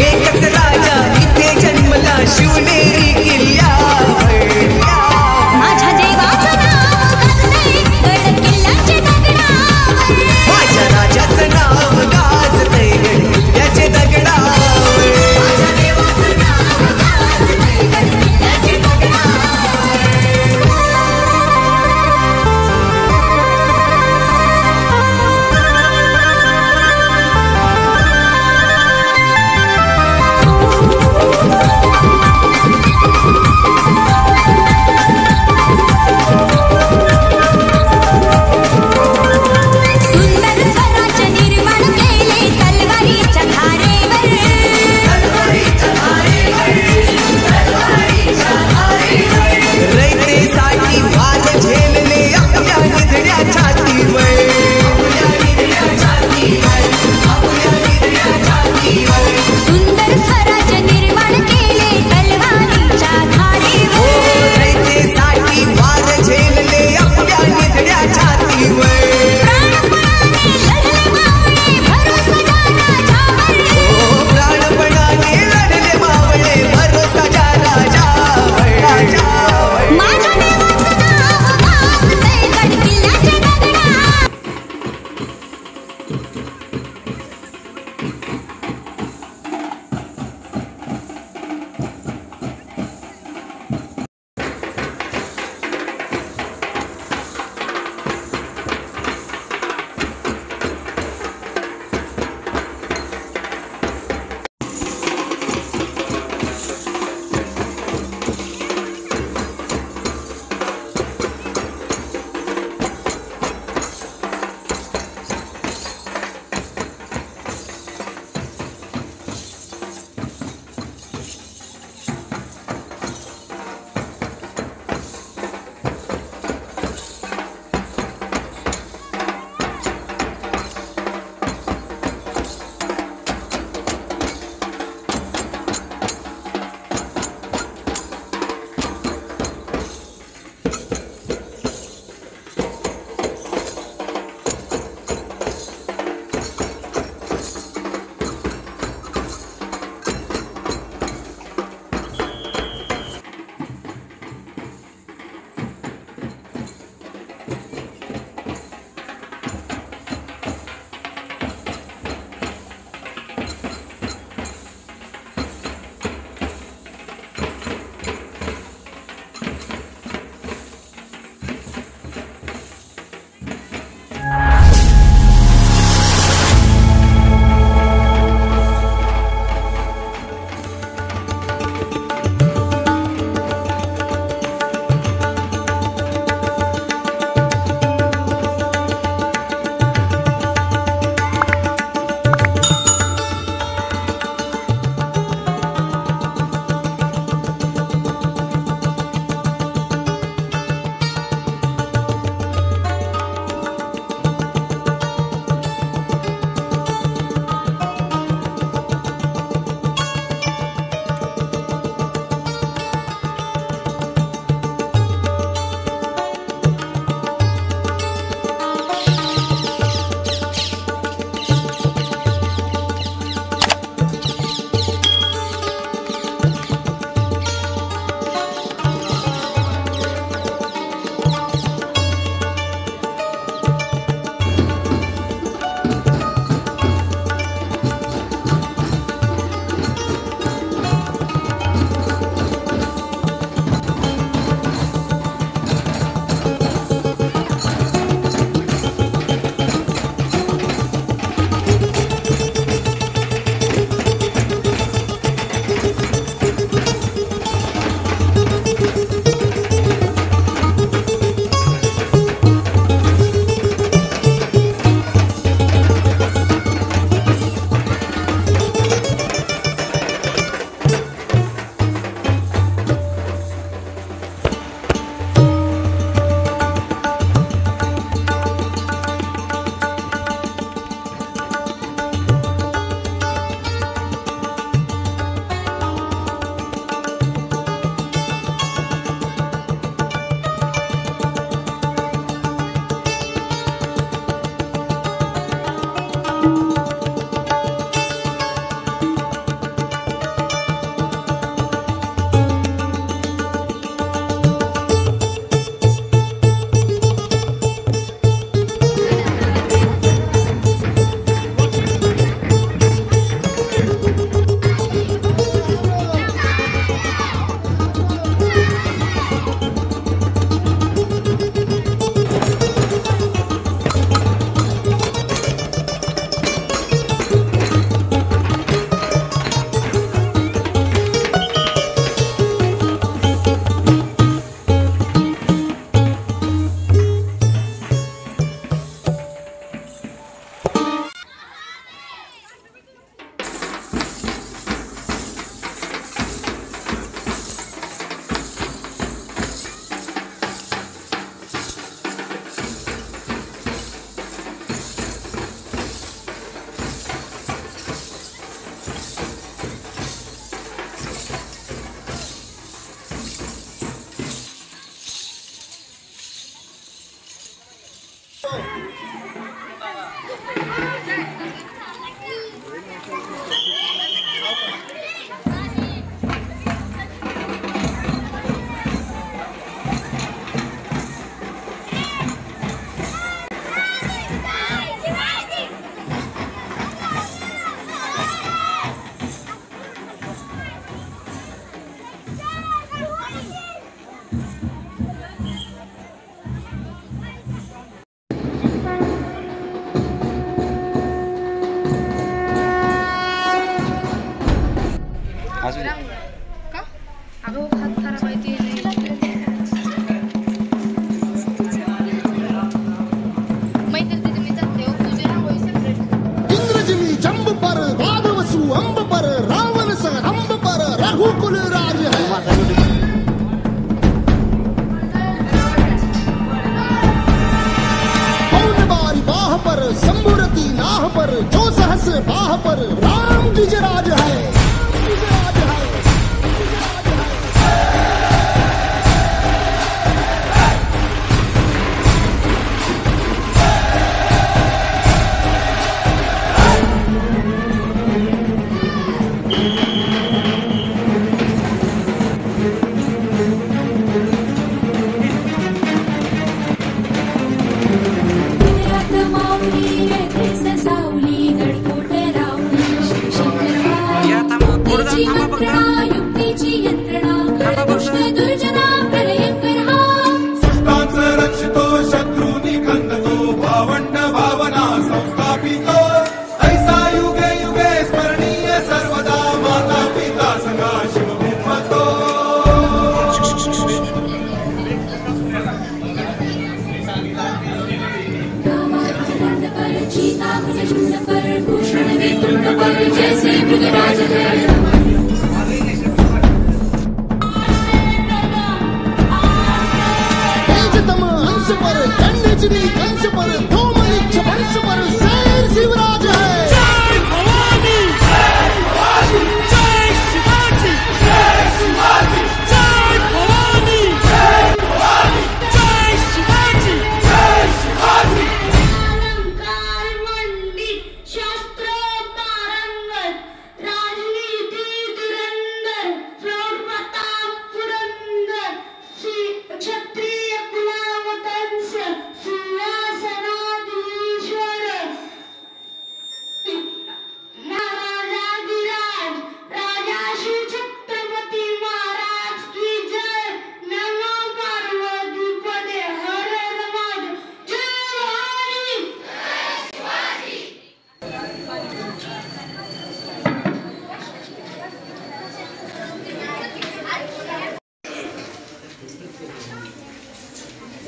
एकच राजा इथे जन्मला शिवनेरी किल्ल्यावर. माझ्या देवाचं नाव गाजतंय गड किल्ल्याच्या दगडावर. माझ्या राजाचं नाव गाजतंय गड किल्ल्याच्या दगडावर. माझ्या देवाचं नाव गाजतंय गड किल्ल्याच्या दगडावर.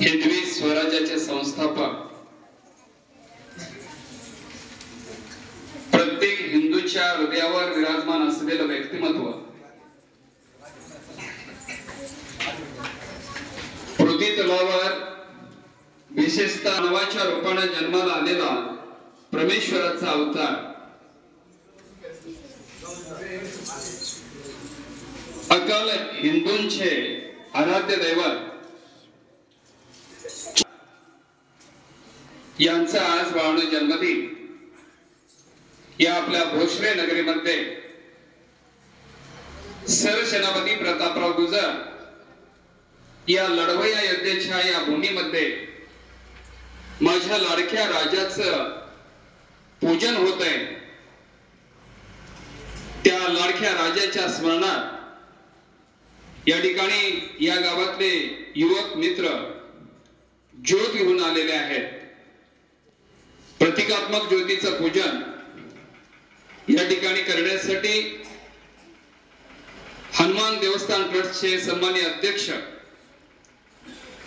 हिंदवी स्वराज्याचे संस्थापक, प्रत्येक हिंदूच्या हृदयावर विराजमान असलेलं व्यक्तिमत्व, पृथ्वी तलावर विशेषतः मानवाच्या रूपाने जन्माला आलेला परमेश्वराचा अवतार, अकाल हिंदूंचे आराध्य दैवत यांचा आज वाढवण जन्मदिन या आपल्या भोसले नगरीमध्ये सरसेनापती प्रतापराव गुजर या लढवय्या योद्धेच्या या भूमीमध्ये माझ्या लाडक्या राजाचं पूजन होत आहे. त्या लाडक्या राजाच्या स्मरणात या ठिकाणी या गावातले युवक मित्र ज्योत घेऊन आलेले आहेत. प्रतिकात्मक ज्योतीचं पूजन या ठिकाणी करण्यासाठी हनुमान देवस्थान ट्रस्टचे सन्माननीय अध्यक्ष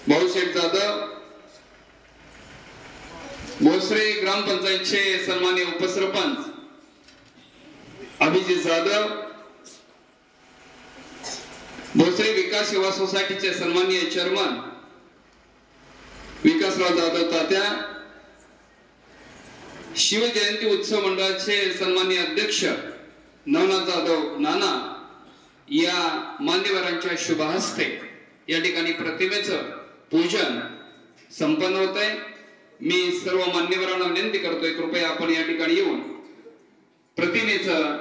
भाऊसाहेब जाधव, भोसरे ग्रामपंचायतचे सन्माननीय उपसरपंच अभिजित जाधव, भोसरे विकास सेवा सोसायटीचे सन्माननीय चेअरमन विकासराव जाधव तात्या, शिवजयंती उत्सव मंडळाचे सन्माननीय अध्यक्ष नवनाथ जाधव नाना या मान्यवरांच्या शुभ हस्ते या ठिकाणी प्रतिमेचं पूजन संपन्न होत आहे. मी सर्व मान्यवरांना विनंती करतोय, कृपया आपण या ठिकाणी येऊन प्रतिमेचं,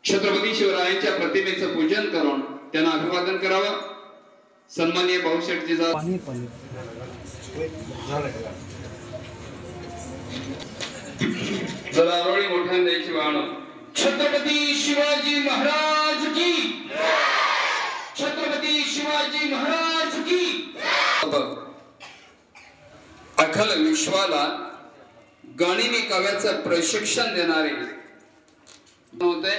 छत्रपती शिवरायांच्या प्रतिमेचं पूजन करून त्यांना अभिवादन करावं. सन्माननीय भाऊशेठजीचा जरा आरोळी मोठ्याने द्यायची वाहन. छत्रपती शिवाजी महाराज की, छत्रपती शिवाजी महाराज की. अखल विश्वाला गाणिनी काव्याचं प्रशिक्षण देणारे होते.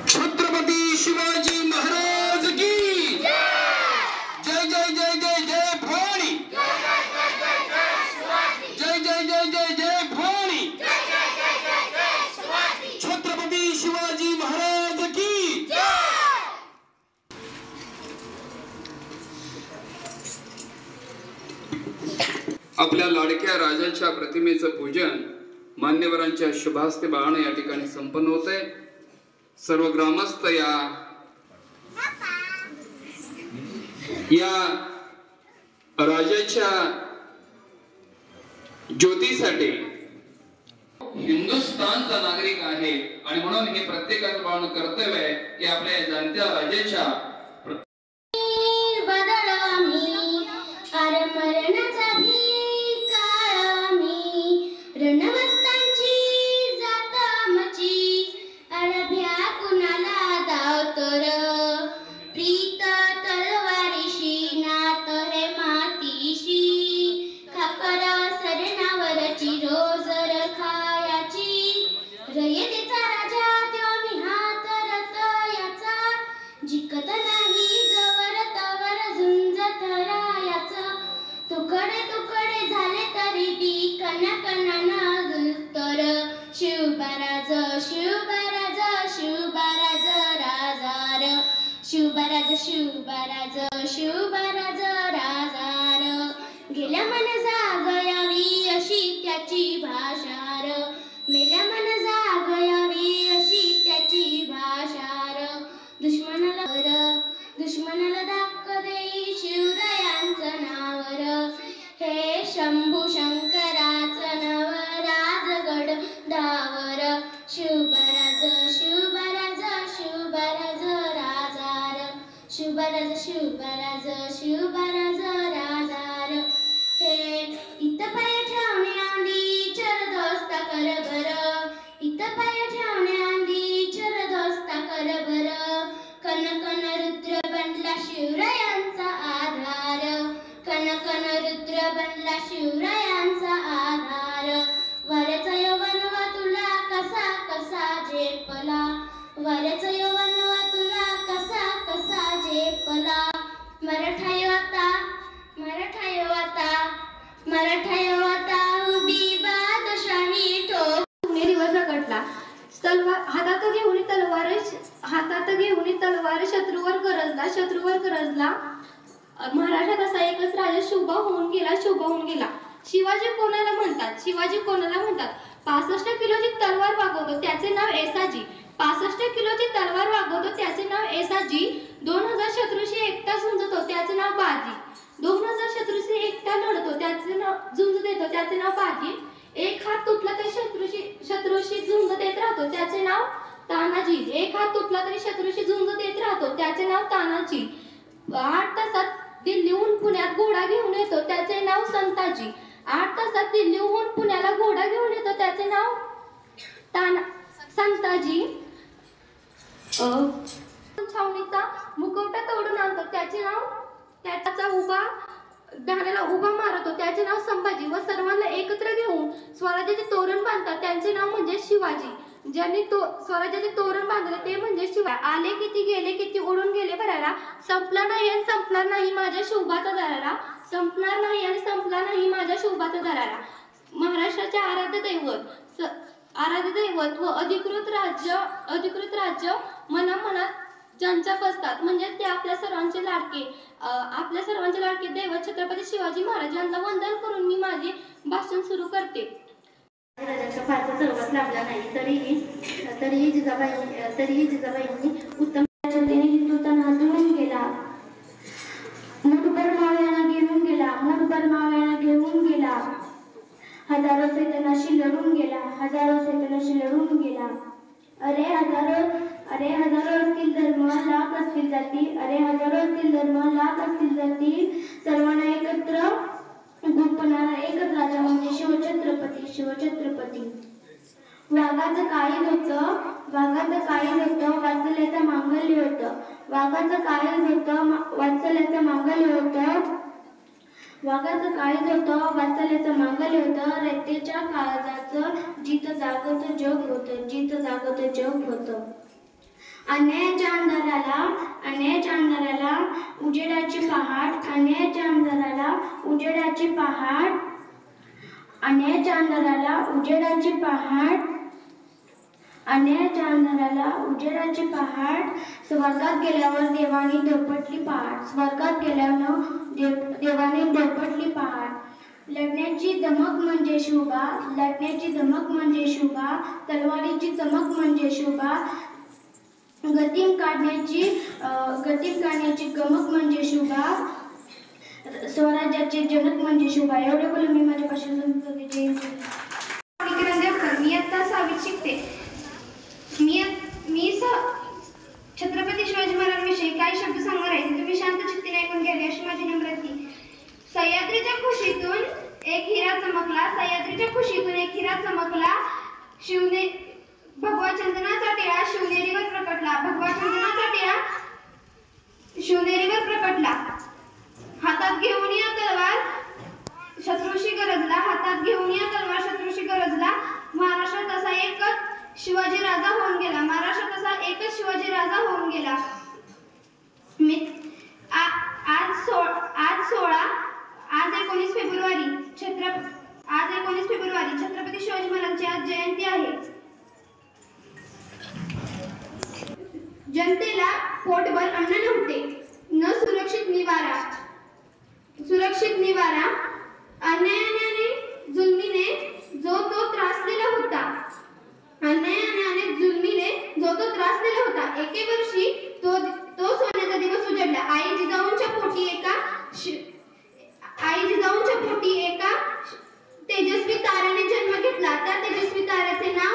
छत्रपती शिवाजी महाराज की जय जय जय जय जय भवानी, जय जय जय जय जय भवानी, छत्रपती शिवाजी महाराज की. आपल्या लाडक्या राजाच्या प्रतिमेचं पूजन मान्यवरांच्या शुभास्ते बाळाने या ठिकाणी संपन्न होते. सर्व ग्रामस्थ या राजाच्या ज्योतीसाठी हिंदुस्थानचा नागरिक आहे आणि म्हणून हे प्रत्येकाचं बाळानं कर्तव्य आहे की आपल्या जाणत्या राजाच्या शिवबराज राजार गेल्या मन जागयावी अशी त्याची भाषार, मेल्या मन जागयावी अशी त्याची भाषार. दुश्मनाला दाख देई शिवरायांचं नावर, हे शंभू शंकराचं नव राजगड धावर. शिवबराज शिवबराज शिवबराज राजार, शिवबराज शिवबराज शिवबराज राजार. हे इथं पाय ठेवण्याआधी चरदोस्ता कर बर, इथं पाय ठेवण्याआधी चरदोस्ता कर बर. कन कन रुद्र बनला शिवरायांचा आधार, कन कन रुद्र बनला शिवरायांचा आधार. वरचा यवनवा तुला कसा कसा झेपला, वरचा यवनवा तुला कसा कसा झेपला. मराठा योता मराठा योता मराठा योता उभी बादशाही ठोक दिवस प्रकटला. तलवार हातात घेऊन तलवार शत्रूवर गरजला. महाराष्ट्रात असा एकच राजा शुभा होऊन गेला. शिवाजी कोणाला म्हणतात? 65 किलोची तलवार वागवतो त्याचे नाव येसाजी. 65 किलोची तलवार वागवतो त्याचे नाव येसाजी. 2000 शत्रूशी एकटा झुंजतो त्याचे नाव बाजी. 2000 शत्रूशी एकटा लढतो त्याचे नाव झुंज देतो त्याचे नाव बाजी. एक हात तुटला तरी शत्रूशी झुंज देत राहतो त्याचे नाव तानाजी. एक हात तुटला तरी शत्रूशी झुंज देत राहतो त्याचे नाव तानाजी. 8 तासात दिल्लीहून पुण्यात घोडा घेऊन येतो त्याचे नाव संताजी. 8 तासात दिल्लीहून पुण्याला घोडा घेऊन येतो त्याचे नाव संताजी. छावणीचा मुखवटा तोडून आणतो त्याचे नाव, त्याचा धाण्याला उभा मारतो त्याचे नाव संभाजी. व सर्वांना एकत्र घेऊन स्वराज्याचे तोरण बांधतात त्यांचे नाव म्हणजे शिवाजी. ज्यांनी स्वराज्याचे तोरण बांधले ते म्हणजे शिवाजी. आले किती गेले किती उडून गेले भरायला, संपला नाही आणि संपणार नाही माझ्या शिवबाचा दरारा. संपणार नाही आणि संपला नाही माझ्या शिवबाचा दरारा. महाराष्ट्राचे आराध्य दैवत व अधिकृत राज्य मनामनात ज्यांच्या बसतात म्हणजे ते आपल्या सर्वांचे लाडके दैवत छत्रपती शिवाजी महाराज यांना वंदन करून मी माझे भाषण सुरू करते. राजांचा फारसा सहवास लाभला नाही. तरीही जिजाबाईंनी उत्तम पद्धतीने हिंदुस्थान हातून गेला. मुठभर मावळ्यांना घेऊन गेला. हजारो सैन्याशी लढून गेला. अरे हजारो असतील धर्म, लाख असतील जाती, सर्वांना एकत्र गुंफणारा एकच राजा म्हणजे शिवछत्रपती. वाघाचं काळीज होतं, वात्सल्याचं मांगल्य होतं. रयतेच्या काळजाचं जित जागत जग होतं. अन्यायाच्या अंधाराला उजेडाची पहाट. स्वर्गात गेल्यावर देवाने धोपटली पहाट. लढण्याची धमक म्हणजे शोभा, तलवारीची चमक म्हणजे शोभा, गतीम काढण्याची गमक म्हणजे शोभा, स्वराज्याचे जनक म्हणजे शोभा. एवढे बोलून मी माझ्या भाषण मी आता 6वीत शिकते. मी छत्रपती शिवाजी महाराजांविषयी काही शब्द सांगणार आहे. तुम्ही शांत चित्तीने ऐकून घ्यावे अशी माझी नम्रता. सह्याद्रीच्या खुशीतून एक हिरा चमकला. भगवा चंदनाचा टिळा शिवनेरीवर प्रकटला. हातात घेऊन या तलवार शत्रूशी गरजला. महाराष्ट्रात असा एकच शिवाजी राजा होऊन गेला. आज 19 फेब्रुवारी छत्रपती शिवाजी महाराजांची आज जयंती आहे. जनतेला पोटभर अन्न नव्हते, न सुरक्षित निवारा. अन्यायाने जुलमीने जो तो त्रासलेला होता. एके वर्षी तो सोन्याचा दिवस उजाडला. आई जिजाऊंच्या पोटी एका तेजस्वी ताऱ्याने जन्म घेतला. त्या तेजस्वी ताऱ्याचे नाव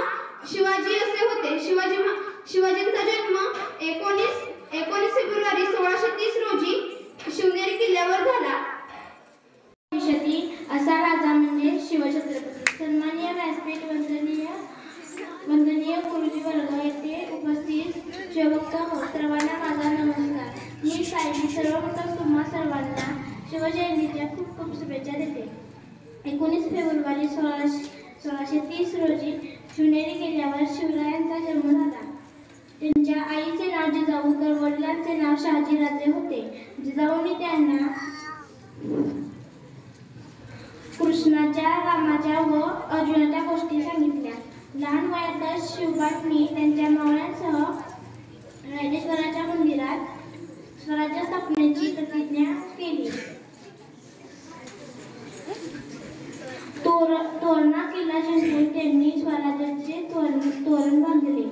शिवाजी असे होते. शिवाजींचा जन्म 19 फेब्रुवारी 1630 रोजी शिवनेरी किल्ल्यावर झाला. असा राजा म्हणजे शिवछत्रपती. सन्माननीय व्यासपीठ, वंदनीय गुरुजी वर्ग, येथे उपस्थित शिवभक्त हो, सर्वांना माझा नमस्कार. मी सायली सर्वप्रथम तुम्हा सर्वांना शिवजयंतीच्या खूप शुभेच्छा देते. 19 फेब्रुवारी 1630 रोजी शिवनेरी किल्ल्यावर शिवरायांचा जन्म झाला. त्यांच्या आईचे नाव जिजाऊ तर वडिलांचे नाव शहाजीराजे होते. जिजाऊंनी त्यांना कृष्णाच्या, रामाच्या व अर्जुनाच्या गोष्टी सांगितल्या. लहान वयातच शिवबांनी त्यांच्या मावळ्यांसह रायरेश्वराच्या मंदिरात स्वराज्य स्थापनेची प्रतिज्ञा केली. तोरणा किल्ला जिंकून त्यांनी स्वराज्याचे तोरण बांधले.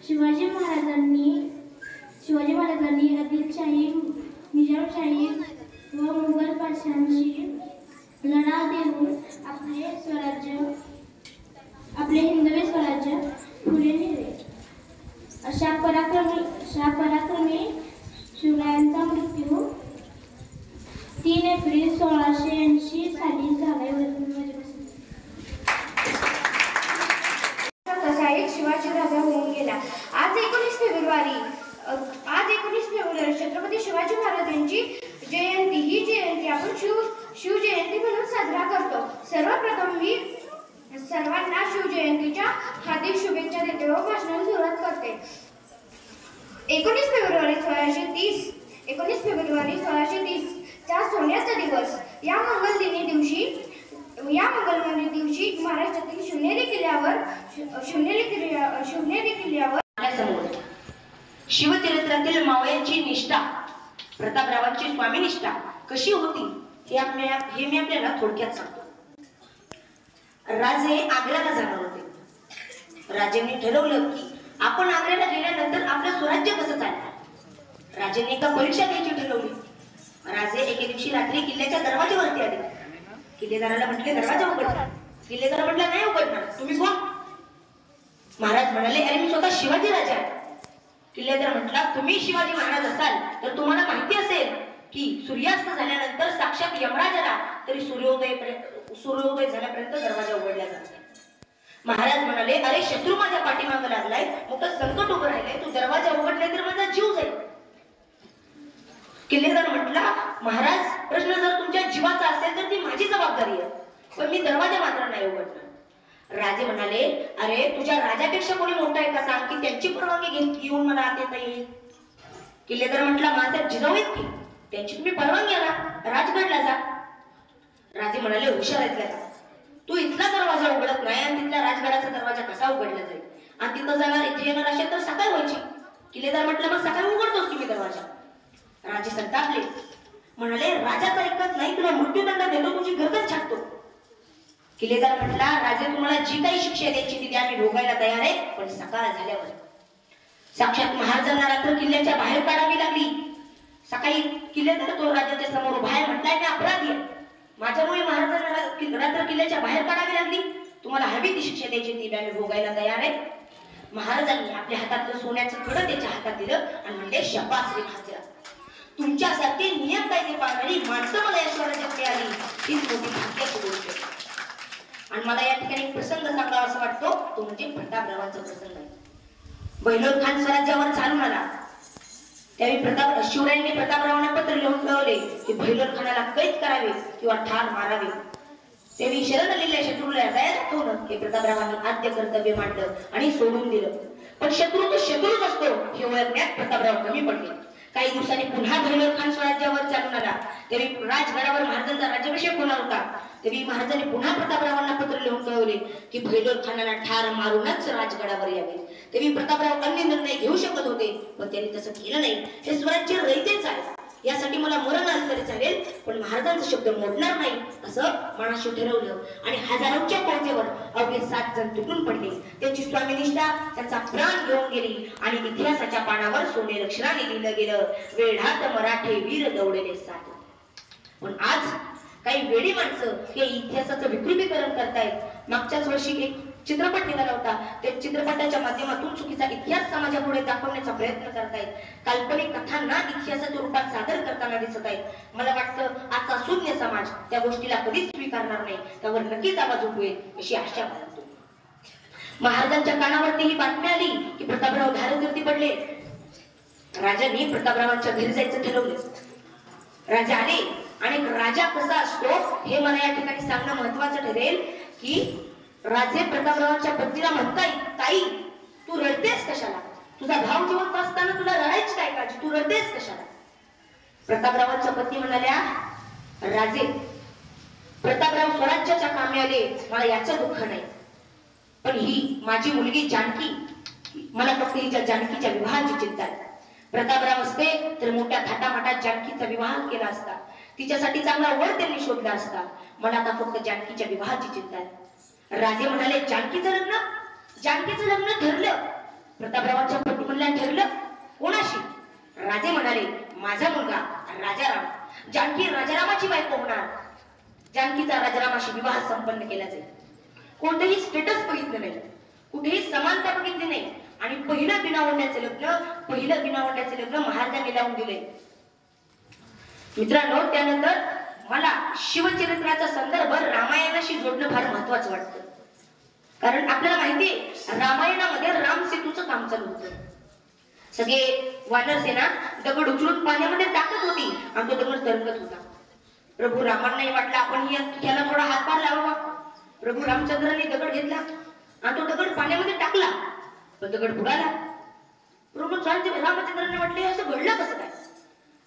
शिवाजी महाराजांनी आदिलशाही, निजामशाही व मुघल बादशाहांशी लढा देऊन आपले हिंदवी स्वराज्य पुढे नेले. अशा पराक्रमी शिवरायांचा मृत्यू 3 एप्रिल 1680 साली झाला. तसा एक शिवाजी राजा होऊन गेला. आज 19 फेब्रुवारी छत्रपती शिवाजी महाराजांची जयंती. ही जयंती आपण शिवजयंती म्हणून साजरा करतो. सर्वप्रथम मी सर्वांना शिवजयंतीच्या हार्दिक शुभेच्छा देते व भाषणाला सुरुवात करते. 19 फेब्रुवारी 1630 चा सोन्याचा दिवस. या मंगलमय दिवशी महाराष्ट्रातील शिवनेरी किल्ल्यावर शिवचरित्रातील मावळ्यांची निष्ठा, प्रतापरावांची स्वामीनिष्ठा कशी होती हे मी आपल्याला थोडक्यात सांगतो. राजे आग्र्याला जाणार होते. राजेंनी ठरवलं की आपण आग्र्याला गेल्यानंतर आपलं स्वराज्य कसं चालणार. राजेंनी एका परीक्षा घ्यायची ठरवली. राजे एके दिवशी रात्री किल्ल्याच्या दरवाजावरती आले. किल्लेदाराला म्हटले दरवाजा उघडणार. किल्लेदार म्हटला नाही उघडणार. तुम्ही कोण? महाराज म्हणाले अरे मी स्वतः शिवाजी राजा आहे. किल्लेदार म्हटला तुम्ही शिवाजी महाराज असाल तर तुम्हाला माहिती असेल की सूर्यास्त झाल्यानंतर साक्षात यमराजाला तरी सूर्योदय झाल्यापर्यंत दरवाजा उघडला जातो. महाराज म्हणाले अरे शत्रू माझ्या पाठीमागे लागलाय, मोठं संकट उभं राहिलंय, तू दरवाजा उघडले तर माझा जीव जाईल. किल्लेदार म्हटला महाराज प्रश्न जर तुमच्या जीवाचा असेल तर ती माझी जबाबदारी आहे, पण मी दरवाजा मात्र नाही उघडणार. राजे म्हणाले अरे तुझ्या राजापेक्षा कोणी मोठा आहे का सांग की त्यांची परवानगी घेऊन मला आत येता येईल. किल्लेदार म्हटला माझा जिजाऊ आहेत की त्यांची तुम्ही परवानगी आणा, राजगडला जा. राजे म्हणाले हुशार आहेत का, तू इथला दरवाजा उघडत नाही आणि तिथल्या राजगडाचा दरवाजा कसा उघडला जाईल आणि तिथं जाणार इथे येणार असेल तर सकाळ व्हायची. किल्लेदार म्हटलं मग सकाळी उघडतोस की मी दरवाजा. राजे संतापले, म्हणाले राजाचा ऐकत नाही तुला मृत्यूदंड देतो, तुझी गर्दन छाटतो. किल्लेदार म्हटला राजे तुम्हाला जी काही शिक्षा द्यायची ती आम्ही भोगायला तयार आहे, पण सकाळ झाल्यावर. साक्षात महाराजांना रात्र किल्ल्याच्या बाहेर काढावी लागली. सकाळी किल्लेदार तो राजाच्या समोर उभा आहे, म्हटलाय मी अपराधी आहे, माझ्यामुळे महाराजांना रात्र किल्ल्याच्या बाहेर काढावी लागली, तुम्हाला हवी ती शिक्षा द्यायची ती आम्ही भोगायला तयार आहे. महाराजांनी आपल्या हातातलं सोन्याचं खडं त्याच्या हातात दिलं आणि म्हणले शाबास रे भाजरा, तुमच्यासारखे नियम कायदे पाळणारी माणसं मला या स्वराज्यात आली हीच मोठी भाग्याची गोष्ट आहे. आणि मला या ठिकाणी एक प्रसंग सांगावा असं वाटतो, तो म्हणजे प्रतापरावांचा प्रसंग आहे. बहिलोर खान स्वराज्यावर चालून आला त्यावेळी शिवरायांनी प्रतापरावांना पत्र लिहून कळवले की बहिलोर खानाला कैद करावे किंवा ठार मारावे. त्यावेळी शरण आलेल्या शत्रूला तयार ठेवणं हे प्रतापरावांनी आद्य कर्तव्य मांडलं आणि सोडून दिलं. पण शत्रू तो शत्रूच असतो हे ओळखण्यात प्रतापराव कमी पडले. काही दिवसांनी पुन्हा बहिलोर खान स्वराज्यावर चालून आला. त्यावेळी राजगडावर महाराजांचा राज्याभिषेक होणार होता. त्यावेळी महाराजांनी पुन्हा प्रतापरावांना पत्र लिहून कळवले की बहिलोर खानाला ठार मारूनच राजगडावर यावे. त्यावेळी प्रतापराव अन्य निर्णय घेऊ शकत होते, पण त्यांनी तसं केलं नाही. हे स्वराज्य रयतेच आहे, यासाठी मला मरण आलं तरी चालेल, पण महाराजांचा शब्द मोडणार नाही असं मनाशी ठरवलं. आणि हजारोच्या कोळपेवर अवघे 7 जण तुटून पडले. त्यांची स्वामीनिष्ठा त्यांचा प्राण घेऊन गेली आणि इतिहासाच्या पानावर सोनेरी अक्षराने लिहिलं गेलं, वेढात मराठे वीर दौडले 7. पण आज काही वेडी माणसं हे इतिहासाचं विकृतीकरण करतायत. मागच्याच वर्षी एक चित्रपट निघाला होता, त्या चित्रपटाच्या माध्यमातून चुकीचा इतिहास समाजापुढे दाखवण्याचा प्रयत्न करतायत. काल्पनिक कथांना इतिहासाच्या रूपात सादर करताना दिसत आहेत. मला वाटतं आजचा शून्य समाज त्या गोष्टीला कधीच स्वीकारणार नाही, त्यावर नक्कीच आवाज उठवेल अशी आशा बाळगतो. महाराजांच्या कानावरती ही बातमी आली की प्रतापराव धारतीर्थी पडले. राजांनी प्रतापरावांच्या घरी जायचं ठरवलं. राजा आले आणि राजा कसा असतो हे मला या ठिकाणी सांगणं महत्वाचं ठरेल की राजे प्रतापरावांच्या पत्नीला म्हणताय ताई तू रडतेस कशाला, तुझा भाव जिवंत असताना तुला रडायची काय काळजी, तू रडतेस कशाला. प्रतापरावांच्या पत्नी म्हणाल्या राजे प्रतापराव स्वराज्याच्या कामी आले, मला याचं दुःख नाही, पण ही माझी मुलगी जानकी, मला फक्त हिच्या जानकीच्या विवाहाची चिंता आहे. प्रतापराव असते तर मोठ्या थाटामाटात जानकीचा विवाह केला असता, तिच्यासाठी चांगला वर त्यांनी शोधला असता, मला आता फक्त जानकीच्या विवाहाची चिंता आहे. राजे म्हणाले जानकीचं लग्न ठरलं. प्रतापरावांच्या पत्नी म्हणल्या ठरलं कोणाशी. राजे म्हणाले माझा मुलगा राजाराम, जानकी राजारामाची बायको होणार, जानकीचा राजारामाशी विवाह संपन्न केला जाईल. कोणतेही स्टेटस बघितलं नाही, कुठेही समानता बघितली नाही आणि पहिलं बिनावंड्याचं लग्न महाराजांनी लावून दिले. मित्रांनो त्यानंतर मला शिवचरित्राचा संदर्भ रामायणाशी जोडणं फार महत्वाचं वाटतं. कारण आपल्याला माहितीये रामायणामध्ये राम सेतूचं काम चालू होतं. सगळे वानर सेना दगड उचलून पाण्यामध्ये टाकत होती आणि तो दगड तरंगत होता. प्रभू रामांनाही वाटलं आपण याला थोडा हातभार लावावा. प्रभू रामचंद्रांनी दगड घेतला आणि तो दगड पाण्यामध्ये टाकला, पण दगड बुडाला. प्रभू रामचंद्रांनी वाटले असं घडलं कसं काय,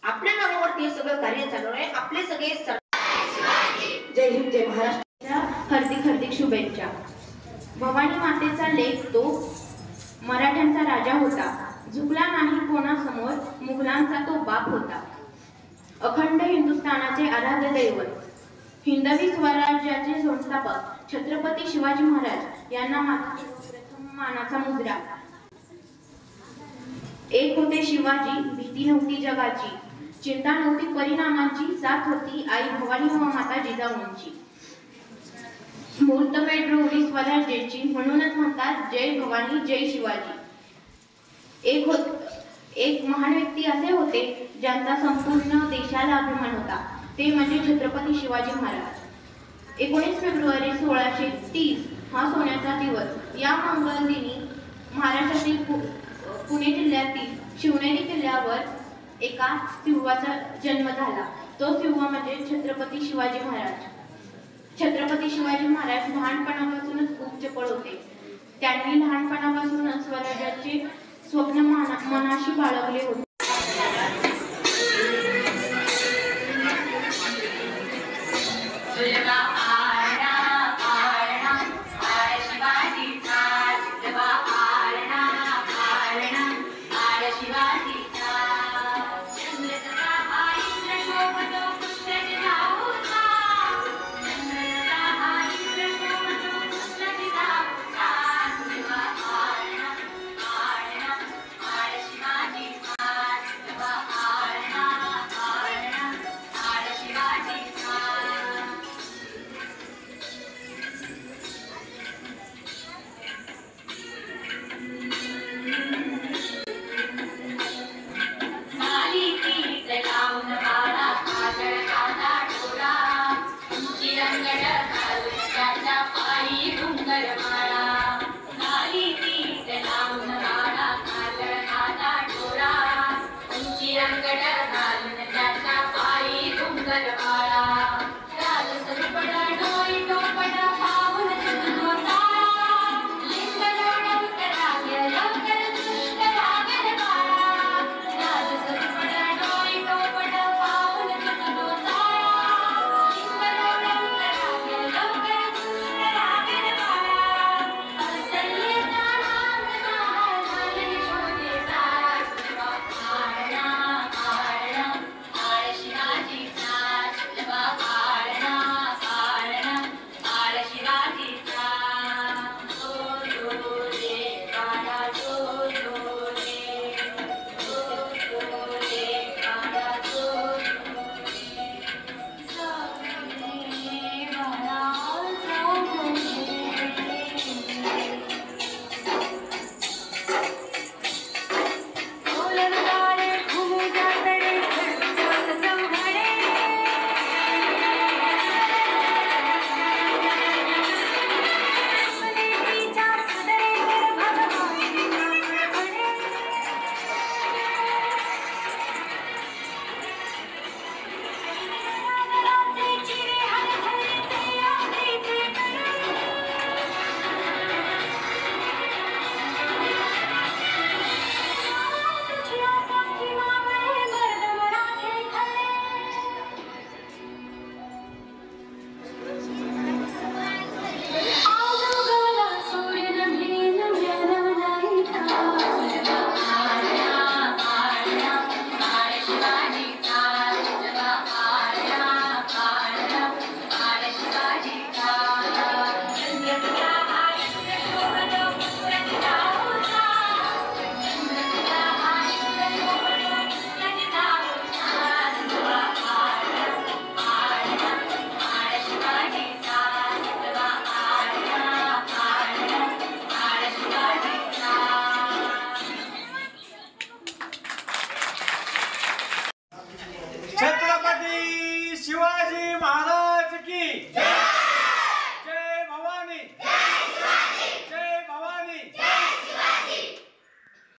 आपल्या नावावरती हे सगळं कार्य चालू आहे. आपले सगळे जय हिंद जय महाराष्ट्र. हार्दिक शुभेच्छा. भवानी मातेचा लेख तो मराठ्यांचा राजा होता, झुकला नाही कोणासमोर, मुघलांचा तो बाप होता. अखंड हिंदुस्थानाचे आराध्य दैवत, हिंदवी स्वराज्याचे संस्थापक छत्रपती शिवाजी महाराज यांना प्रथम मानाचा मुद्रा. एक होते शिवाजी, भीती नव्हती जगाची, चिंता नव्हती परिणामांची, साथ होती आई भवानी व माता जिजाऊंची. मुहूर्तमेढ रोवली स्वराज्याची, म्हणूनच म्हणतात जय भवानी जय शिवाजी. एक महान व्यक्ती असे होते ज्यांचा संपूर्ण देशाला अभिमान होता, ते म्हणजे छत्रपती शिवाजी महाराज. 19 फेब्रुवारी 1630 हा सोन्याचा दिवस. या मंगल दिनी महाराष्ट्रातील पुणे जिल्ह्यातील शिवनेरी किल्ल्यावर एका सिंहाचा जन्म झाला. तो सिंह म्हणजे छत्रपती शिवाजी महाराज. छत्रपती शिवाजी महाराज लहानपणापासूनच खूप चपळ होते. त्यांनी लहानपणापासूनच स्वराज्याचे स्वप्न मनाशी बाळगले होते. रंगड